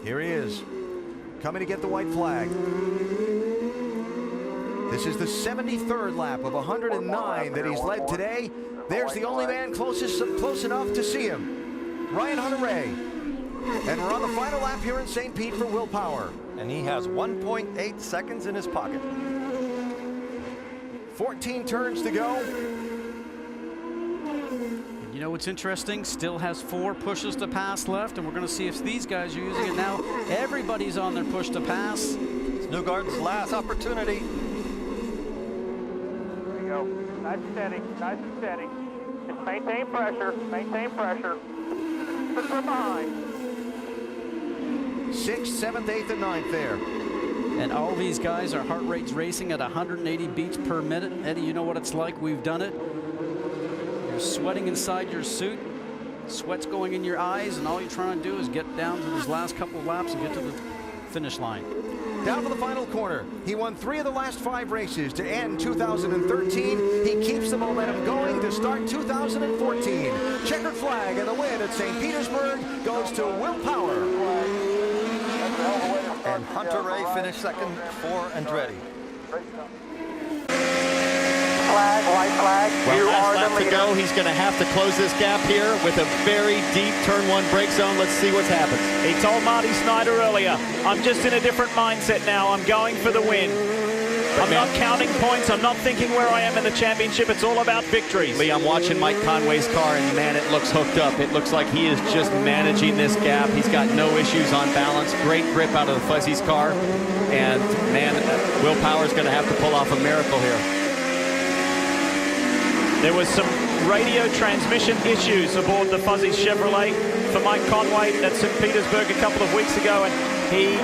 Here he is, coming to get the white flag. This is the 73rd lap of 109 that he's led today. There's the only man close enough to see him, Ryan Hunter-Reay. And we're on the final lap here in St. Pete for Will Power. And he has 1.8 seconds in his pocket. 14 turns to go. You know what's interesting? Still has 4 pushes to pass left, and we're going to see if these guys are using it now. Everybody's on their push to pass. It's Newgarden's last opportunity. There you go. Nice and steady, nice and steady. Just maintain pressure, maintain pressure. Put from behind. 6th, 7th, 8th, and 9th there. And all these guys, our heart rate's racing at 180 beats per minute. Eddie, you know what it's like. We've done it. You're sweating inside your suit. Sweat's going in your eyes, and all you're trying to do is get down to these last couple of laps and get to the finish line. Down to the final corner. He won 3 of the last 5 races to end 2013. He keeps the momentum going to start 2014. Checkered flag, and the win at St. Petersburg goes to Will Power. And Hunter-Reay finished second for Andretti. Flag, white flag. Well, last lap to go. He's going to have to close this gap here with a very deep turn 1 brake zone. Let's see what happens. He told Marty Snyder earlier, I'm just in a different mindset now. I'm going for the win. I'm not counting points. I'm not thinking where I am in the championship. It's all about victories. Lee, I'm watching Mike Conway's car, and man, it looks hooked up. It looks like he is just managing this gap. He's got no issues on balance. Great grip out of the Fuzzy's car. And man, Will Power's going to have to pull off a miracle here. There was some radio transmission issues aboard the Fuzzy Chevrolet for Mike Conway at St. Petersburg a couple of weeks ago, and he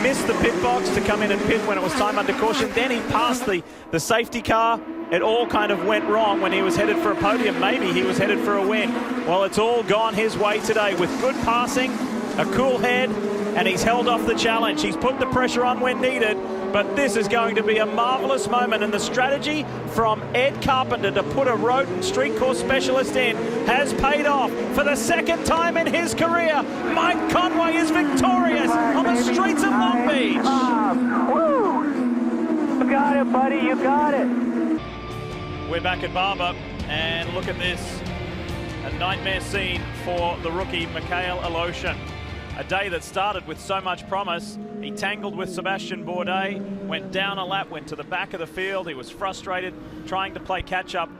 missed the pit box to come in and pit when it was time under caution. Then he passed the safety car. It all kind of went wrong when he was headed for a podium. Maybe he was headed for a win. Well, it's all gone his way today with good passing, a cool head, and he's held off the challenge. He's put the pressure on when needed, but this is going to be a marvelous moment, and the strategy from Ed Carpenter to put a road and street course specialist in has paid off. For the 2nd time in his career, Mike Conway is victorious on the streets of Long Beach. Woo! You got it, buddy, you got it. We're back at Barber, and look at this. A nightmare scene for the rookie, Mikhail Aloshin. A day that started with so much promise. He tangled with Sebastian Bourdais, went down a lap, went to the back of the field. He was frustrated, trying to play catch-up.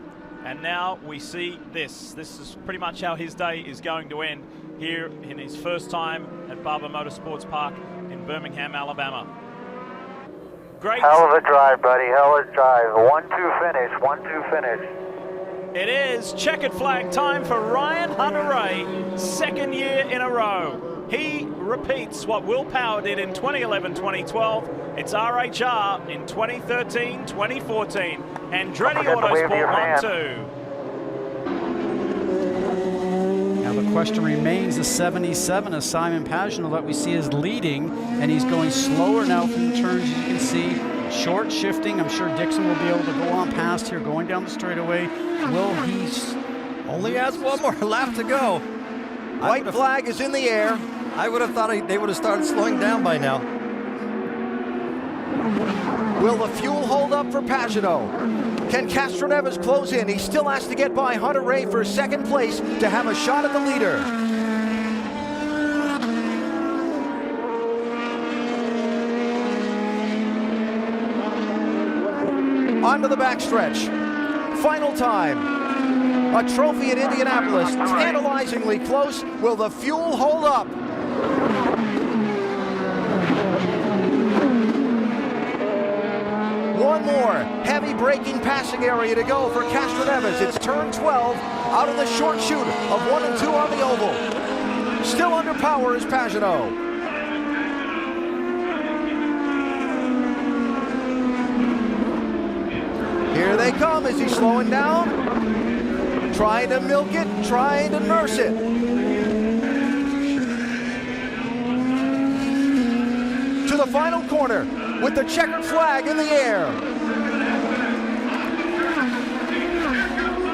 And now we see this. This is pretty much how his day is going to end here in his first time at Barber Motorsports Park in Birmingham, Alabama. Great. Hell of a drive, buddy, hell of a drive. 1-2 finish, 1-2 finish. It is checkered flag time for Ryan Hunter-Reay, 2nd year in a row. He repeats what Will Power did in 2011-2012. It's RHR in 2013-2014. Andretti Autosport 1-2. Now the question remains, the 77 of Simon Pagenaud that we see is leading, and he's going slower now from the turns, as you can see. Short shifting. I'm sure Dixon will be able to go on past here, going down the straightaway. Will he? Only has 1 more lap to go. White flag is in the air. I would have thought they would have started slowing down by now. Will the fuel hold up for Pagenaud? Can Castroneves close in? He still has to get by Hunter-Reay for 2nd place to have a shot at the leader. Onto the backstretch. Final time. A trophy at Indianapolis, tantalizingly close. Will the fuel hold up? One more heavy braking passing area to go for Castroneves. It's turn 12 out of the short chute of 1 and 2 on the oval. Still under power is Pagenaud. Here they come. Is he slowing down? Trying to milk it, trying to nurse it. To the final corner with the checkered flag in the air.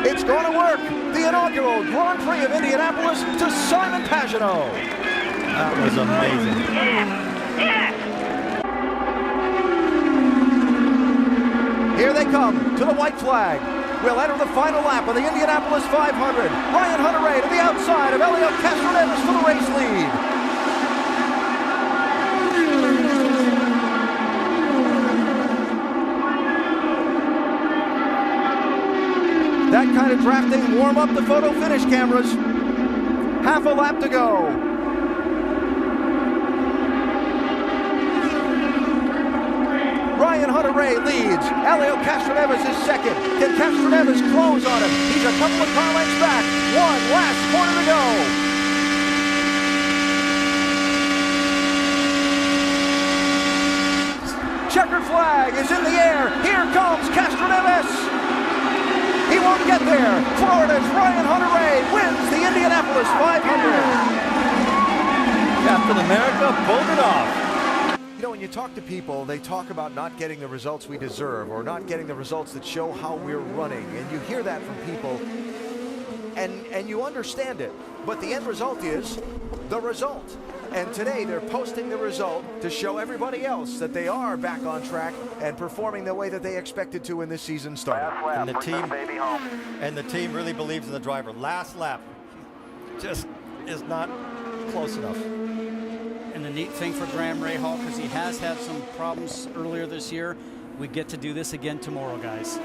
It's going to work. The inaugural Grand Prix of Indianapolis to Simon Pagenaud. That was amazing. Here they come to the white flag. We'll enter the final lap of the Indianapolis 500. Ryan Hunter-Reay to the outside of Elio Castroneves for the race lead. That kind of drafting warm up the photo finish cameras. Half a lap to go. Ryan Hunter-Reay leads. Elio Castroneves is second. Can Castroneves close on him? He's a couple of car lengths back. One last corner to go. Checkered flag is in the air. Here comes Castroneves. He won't get there. Florida's Ryan Hunter-Reay wins the Indianapolis 500. Captain America pulled it off. You know, when you talk to people, they talk about not getting the results we deserve or not getting the results that show how we're running. And you hear that from people, and you understand it. But the end result is the result. And today they're posting the result to show everybody else that they are back on track and performing the way that they expected to when this season started. And the team really believes in the driver. Last lap just is not close enough. And the neat thing for Graham Rahal, because he has had some problems earlier this year, we get to do this again tomorrow, guys.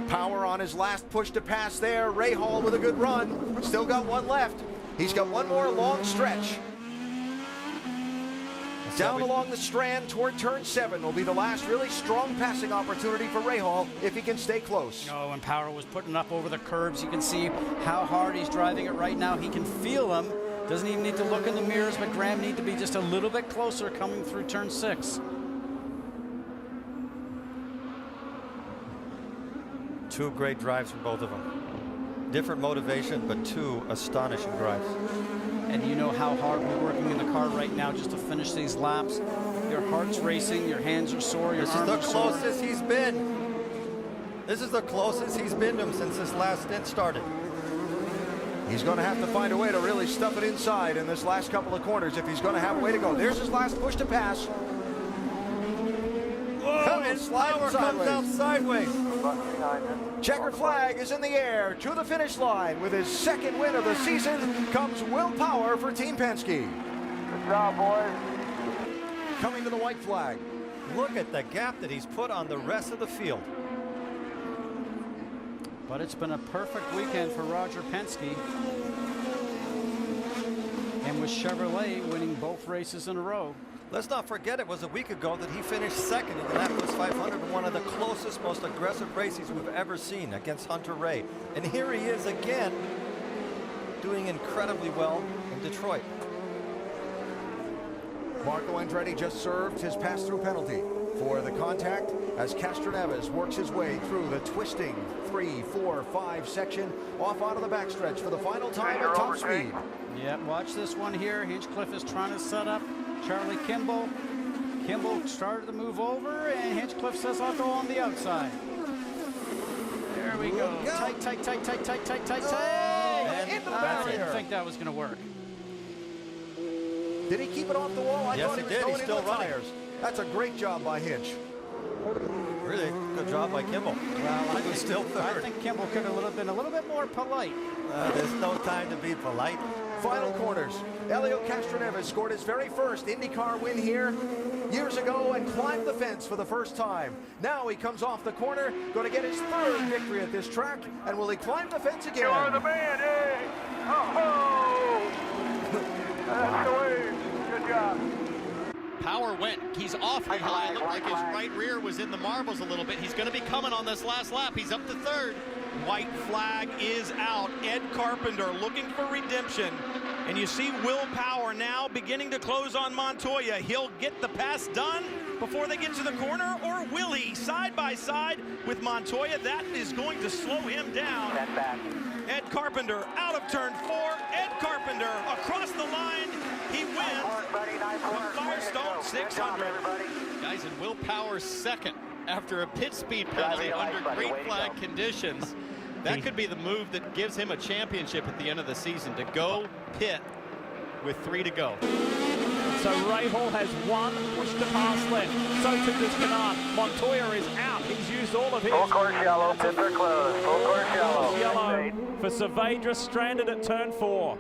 Power on his last push to pass there. Rahal with a good run. Still got one left. He's got one more long stretch. Down along the strand toward turn 7 will be the last really strong passing opportunity for Rahal if he can stay close. Oh, and Power was putting up over the curbs. You can see how hard he's driving it right now. He can feel them. Doesn't even need to look in the mirrors, but Graham needs to be just a little bit closer coming through turn 6. Two great drives from both of them. Different motivation, but two astonishing drives. And you know how hard we're working in the car right now just to finish these laps. Your heart's racing, your hands are sore, your arms are sore. This is the closest he's been. This is the closest he's been to him since this last stint started. He's going to have to find a way to really stuff it inside in this last couple of corners if he's going to have a way to go. There's his last push to pass. Whoa, and Power comes out sideways. Checkered flag is in the air to the finish line. With his second win of the season comes Will Power for Team Penske. Good job, boys. Coming to the white flag. Look at the gap that he's put on the rest of the field. But it's been a perfect weekend for Roger Penske. And with Chevrolet winning both races in a row. Let's not forget it was a week ago that he finished second in the Indianapolis 500 in one of the closest, most aggressive races we've ever seen against Hunter-Reay. And here he is again doing incredibly well in Detroit. Marco Andretti just served his pass-through penalty for the contact as Castroneves works his way through the twisting 3, 4, 5 section off onto the backstretch for the final time at top speed. Yeah, watch this one here. Hinchcliffe is trying to set up Charlie Kimball. Kimball started to move over, and Hinchcliffe says, I'll go on the outside. There we go. Tight, tight, tight, tight, tight, tight, tight, tight. Into the I barrier. didn't think that was going to work. Did he keep it off the wall? I Yes, thought he was did. going He's into still the running. tires. That's a great job by Hinch. Really good job by Kimball. Well, He was still I third. think Kimball could have been a little bit more polite. There's no time to be polite. Final corners. Elio Castroneves scored his very first IndyCar win here years ago and climbed the fence for the first time. Now he comes off the corner, going to get his third victory at this track, and will he climb the fence again? You're the man, eh? Oh! That's the way. Good job. Power went. He's awfully high. It looked like his right rear was in the marbles a little bit. He's going to be coming on this last lap. He's up to third. White flag is out. Ed Carpenter looking for redemption. And you see Will Power now beginning to close on Montoya. He'll get the pass done before they get to the corner, or will he? Side by side with Montoya. That is going to slow him down. Ed Carpenter out of turn 4. Ed Carpenter across the line. He wins the Firestone 600. Guys, and Will Power second after a pit speed penalty under great flag conditions. That could be the move that gives him a championship at the end of the season, to go pit with 3 to go. So Rahal has one push to pass left. So too does Canaan. Montoya is out. He's used all of his. Full course yellow, pits are closed. Full course yellow. Yellow for Saavedra, stranded at turn 4.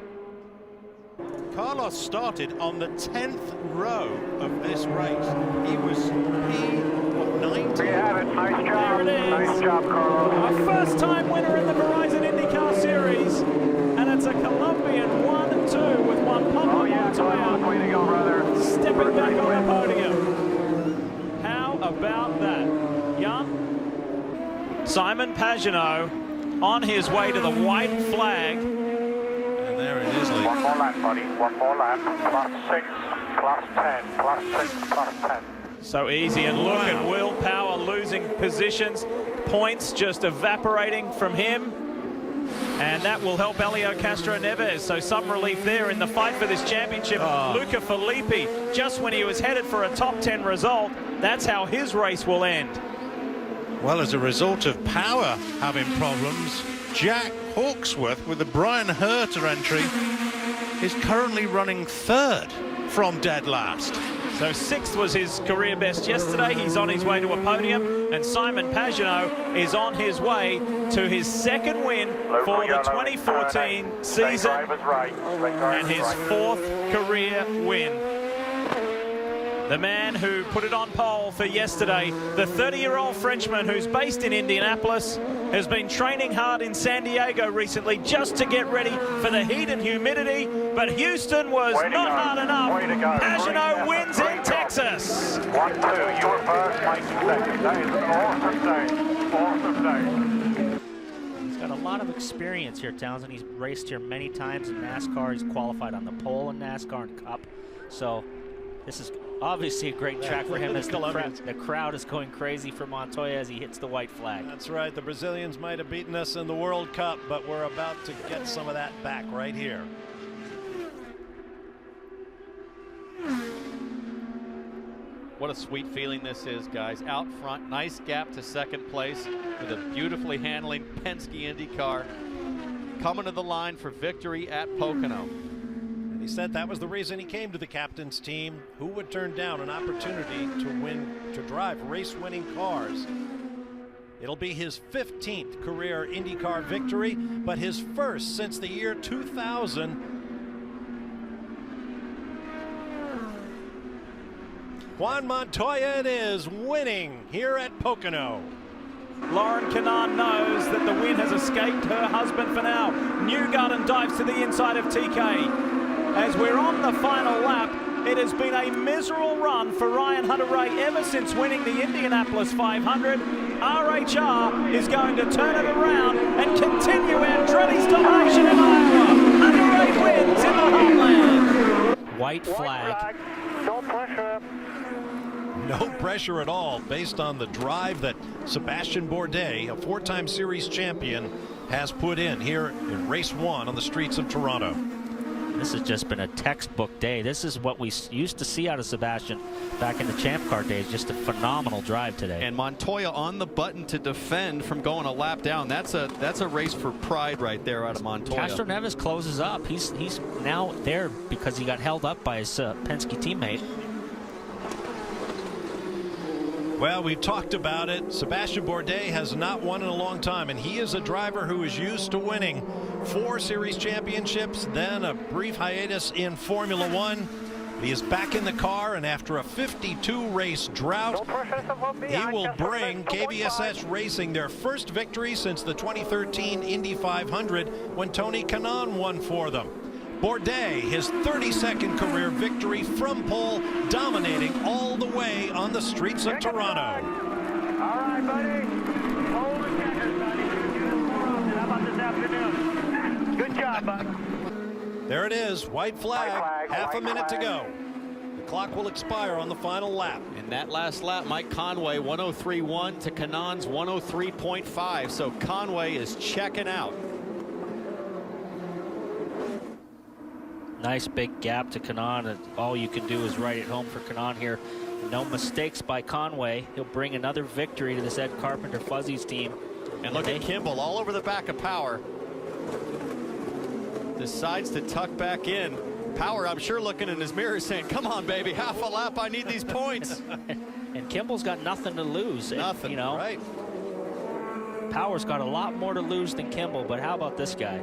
Carlos started on the 10th row of this race. He was P90. There you have it. Nice job. There it is. Nice job, Carlos. Our first time winner in the Verizon IndyCar Series. And it's a Colombian 1-2 with one pump on Montoya. Way to go, brother. Stepping back on the podium. How about that? Jan? Simon Pagenaud on his way to the white flag. And there it is, Lee. One more lap, buddy. One more lap. +6, +10, +6, +10. So easy, and look at Will Power losing positions. Points just evaporating from him. And that will help Helio Castro Neves. So some relief there in the fight for this championship. Luca Filippi, just when he was headed for a top 10 result, that's how his race will end. Well, as a result of Power having problems, Jack Hawksworth, with the Brian Herter entry, is currently running 3rd from dead last. So 6th was his career best yesterday. He's on his way to a podium, and Simon Pagenaud is on his way to his 2nd win for the 2014 season and his 4th career win. The man who put it on pole for yesterday, the 30-year-old Frenchman who's based in Indianapolis, has been training hard in San Diego recently just to get ready for the heat and humidity, but Houston was not hard enough. Pagenaud wins in Texas. 1-2, you were first, Mike second. That is an awesome day. Awesome day. He's got a lot of experience here, Townsend. He's raced here many times in NASCAR. He's qualified on the pole in NASCAR and Cup. So this is obviously a great track for him as the crowd is going crazy for Montoya as he hits the white flag. That's right. The Brazilians might have beaten us in the World Cup, but we're about to get some of that back right here. What a sweet feeling this is, guys. Out front, nice gap to 2nd place with a beautifully handling Penske Indy car. Coming to the line for victory at Pocono. He said that was the reason he came to the captain's team. Who would turn down an opportunity to drive race-winning cars? It'll be his 15th career IndyCar victory, but his first since the year 2000. Juan Montoya it is, winning here at Pocono. Lauren Canaan knows that the win has escaped her husband for now. Newgarden dives to the inside of TK. As we're on the final lap, it has been a miserable run for Ryan Hunter-Reay ever since winning the Indianapolis 500. RHR is going to turn it around and continue Andretti's domination in Iowa. Hunter-Reay wins in the Homeland. White flag. Don't pressure him. No pressure at all based on the drive that Sebastian Bourdais, a 4-time series champion, has put in here in race 1 on the streets of Toronto. This has just been a textbook day. This is what we used to see out of Sebastian back in the Champ Car days. Just a phenomenal drive today. And Montoya on the button to defend from going a lap down. That's a race for pride right there out of Montoya. Castro Neves closes up. He's now there because he got held up by his Penske teammate. Well, we've talked about it. Sebastian Bourdais has not won in a long time, and he is a driver who is used to winning 4 series championships, then a brief hiatus in Formula One. He is back in the car, and after a 52 race drought, he will bring KBSS Racing their first victory since the 2013 Indy 500 when Tony Kanaan won for them. Bourdais, his 32nd career victory from pole, dominating all the way on the streets of Toronto. All right, buddy. Hold the checkers, buddy. How about this afternoon? Good job, bud. There it is, white flag, half a minute to go. The clock will expire on the final lap. In that last lap, Mike Conway 103.1 to Kanaan's 103.5. So Conway is checking out. Nice big gap to Kanaan, and all you can do is write it home for Kanaan here. No mistakes by Conway. He'll bring another victory to this Ed Carpenter Fuzzies team. And look at Kimball all over the back of Power. Decides to tuck back in. Power, I'm sure, looking in his mirror saying, come on, baby, half a lap, I need these points. And Kimball's got nothing to lose. Nothing, you know, right. Power's got a lot more to lose than Kimball, but how about this guy?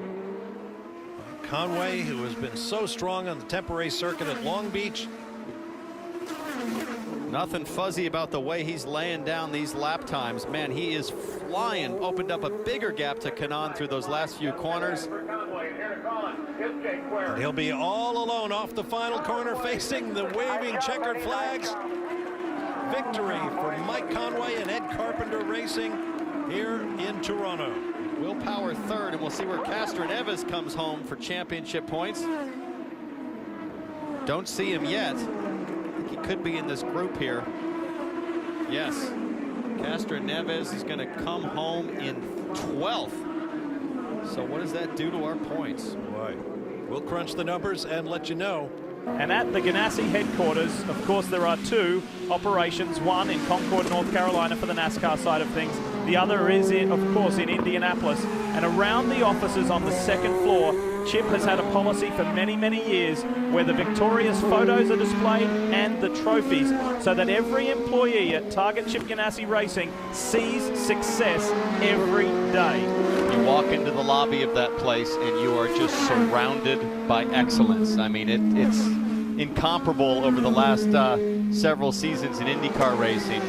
Conway, who has been so strong on the temporary circuit at Long Beach. Nothing fuzzy about the way he's laying down these lap times. Man, he is flying. Opened up a bigger gap to Kanaan through those last few corners. And he'll be all alone off the final corner facing the waving checkered flags. Victory for Mike Conway and Ed Carpenter Racing here in Toronto. Will Power third, and we'll see where Castro Neves comes home for championship points. Don't see him yet. He could be in this group here. Yes, Castro Neves is going to come home in 12th. So what does that do to our points? Boy, we'll crunch the numbers and let you know. And at the Ganassi headquarters, of course, there are two operations, one in Concord, North Carolina for the NASCAR side of things. The other is, of course, in Indianapolis. And around the offices on the second floor, Chip has had a policy for many, many years where the victorious photos are displayed and the trophies, so that every employee at Target Chip Ganassi Racing sees success every day. You walk into the lobby of that place and you are just surrounded by excellence. I mean, it's incomparable over the last several seasons in IndyCar racing.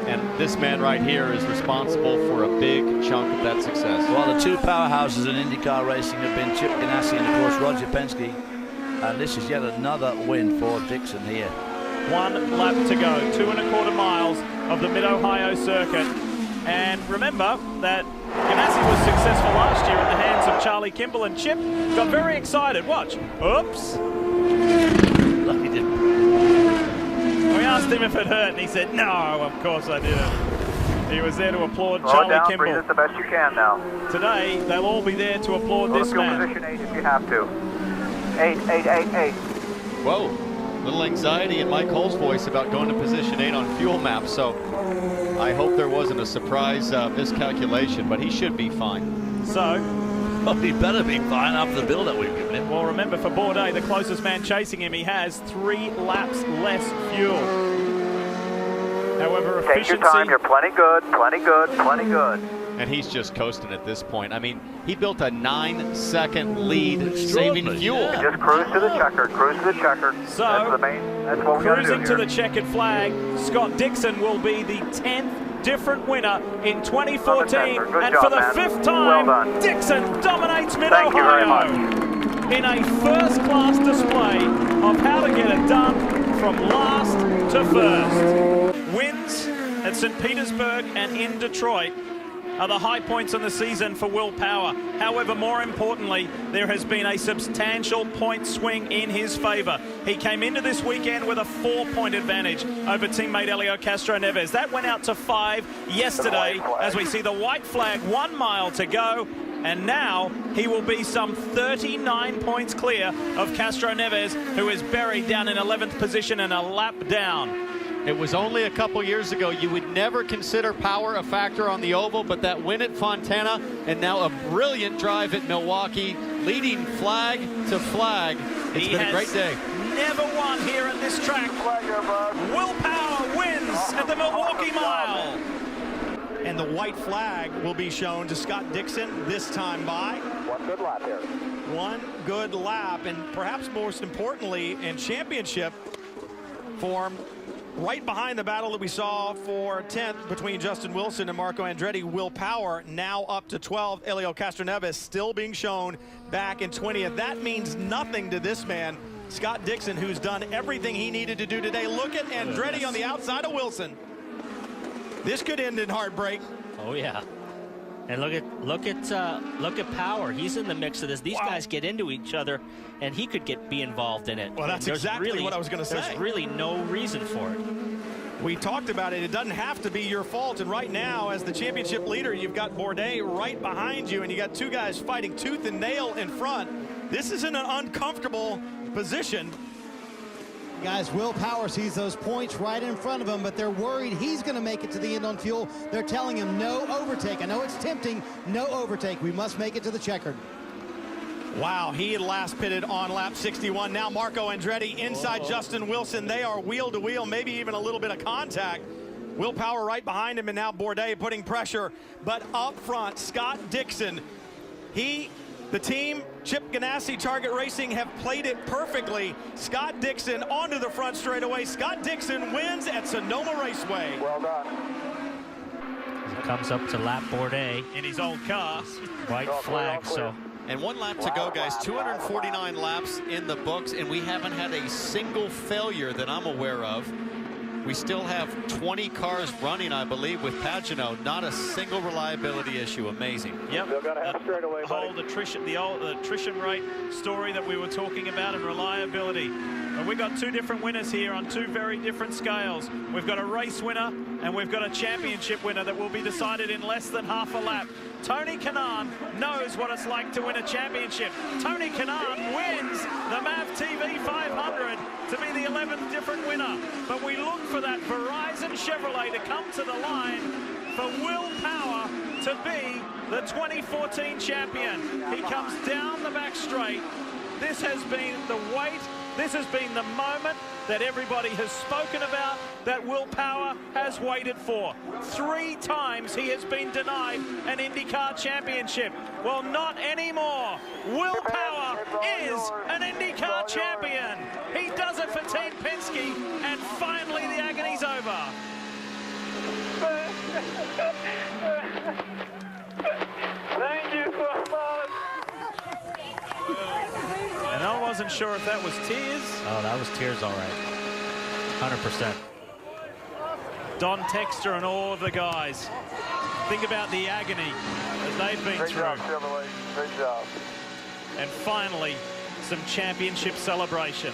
And this man right here is responsible for a big chunk of that success. Well, the two powerhouses in IndyCar racing have been Chip Ganassi and, of course, Roger Penske. And this is yet another win for Dixon here. 1 lap to go, 2 1/4 miles of the Mid-Ohio circuit. And remember that Ganassi was successful last year in the hands of Charlie Kimball, and Chip got very excited. Watch. Oops. Lucky didn't. We asked him if it hurt, and he said, no, of course I didn't. He was there to applaud Charlie Kimball. Breathe as the best you can now. Today, they'll all be there to applaud this man. Position 8 if you have to. 8, 8, 8, 8. Whoa, little anxiety in Mike Hull's voice about going to position 8 on fuel maps, so I hope there wasn't a surprise miscalculation, but he should be fine. So, well, he better be fine after the build-up we've given him. Well, remember, for Bourdais, the closest man chasing him, he has 3 laps less fuel. However, efficiency... Take your time, you're plenty good, plenty good, plenty good. And he's just coasting at this point. I mean, he built a 9-second lead, saving fuel. Yeah. Just cruise to the checkered, cruise to the checkered. So, that's what we're cruising do to the checkered flag, Scott Dixon will be the 10th different winner in 2014. And job, for the man. 5th time, Well Dixon dominates Thank you very Mid-Ohio much. in a first-class display of how to get it done from last to first. Wins at St. Petersburg and in Detroit are the high points in the season for Will Power. However, more importantly, there has been a substantial point swing in his favor. He came into this weekend with a 4-point advantage over teammate Helio Castro Neves. That went out to 5 yesterday as we see the white flag, 1 mile to go. And now he will be some 39 points clear of Castro Neves, who is buried down in 11th position and a lap down. It was only a couple years ago. You would never consider power a factor on the oval, but that win at Fontana and now a brilliant drive at Milwaukee, leading flag to flag. It's been a great day. Never won here at this track. Will Power wins at the Milwaukee Mile. And the white flag will be shown to Scott Dixon this time by 1 good lap here. 1 good lap, and perhaps most importantly in championship form, right behind the battle that we saw for 10th between Justin Wilson and Marco Andretti, Will Power now up to 12th. Helio Castro Neves still being shown back in 20th. That means nothing to this man, Scott Dixon, who's done everything he needed to do today. Look at Andretti on the outside of Wilson. This could end in heartbreak. Oh yeah, and look at Power. He's in the mix of this. These guys get into each other, and he could be involved in it. Well, that's exactly what I was going to say. There's really no reason for it. We talked about it. It doesn't have to be your fault. And right now, as the championship leader, you've got Bourdais right behind you, and you got 2 guys fighting tooth and nail in front. This is in an uncomfortable position. Guys, Will Power sees those points right in front of him, but they're worried he's going to make it to the end on fuel. They're telling him no overtake. I know it's tempting, no overtake. We must make it to the checkered. Wow, he had last pitted on lap 61. Now Marco Andretti inside Justin Wilson. They are wheel to wheel, maybe even a little bit of contact. Will Power right behind him, and now Bourdais putting pressure. But up front, Scott Dixon. The team, Chip Ganassi Target Racing, have played it perfectly. Scott Dixon onto the front straightaway. Scott Dixon wins at Sonoma Raceway. Well done. He comes up to lap Bourdais in his old car. White flag, so. And 1 lap to go, guys. 249 laps in the books, and we haven't had a single failure that I'm aware of. We still have 20 cars running, I believe, with Pagenaud. Not a single reliability issue. Amazing. Yep. They're going to have straightaway, Old attrition, the old attrition rate story that we were talking about, and reliability. And we've got 2 different winners here on 2 very different scales. We've got a race winner and we've got a championship winner that will be decided in less than half a lap. Tony Kanaan knows what it's like to win a championship. Tony Kanaan wins the MAV TV 500 to be the 11th different winner. But we look for that Verizon Chevrolet to come to the line for Will Power to be the 2014 champion. He comes down the back straight. This has been the wait. This has been the moment that everybody has spoken about, that Will Power has waited for. 3 times he has been denied an IndyCar championship. Well, not anymore. Will Power is an IndyCar champion. He does it for Team Penske, and finally the agony's over. Thank you so much. And I wasn't sure if that was tears. Oh, that was tears, all right. 100%. Don Texter and all of the guys. Think about the agony that they've been Great through. job, Chevrolet. Great job. And finally, some championship celebration.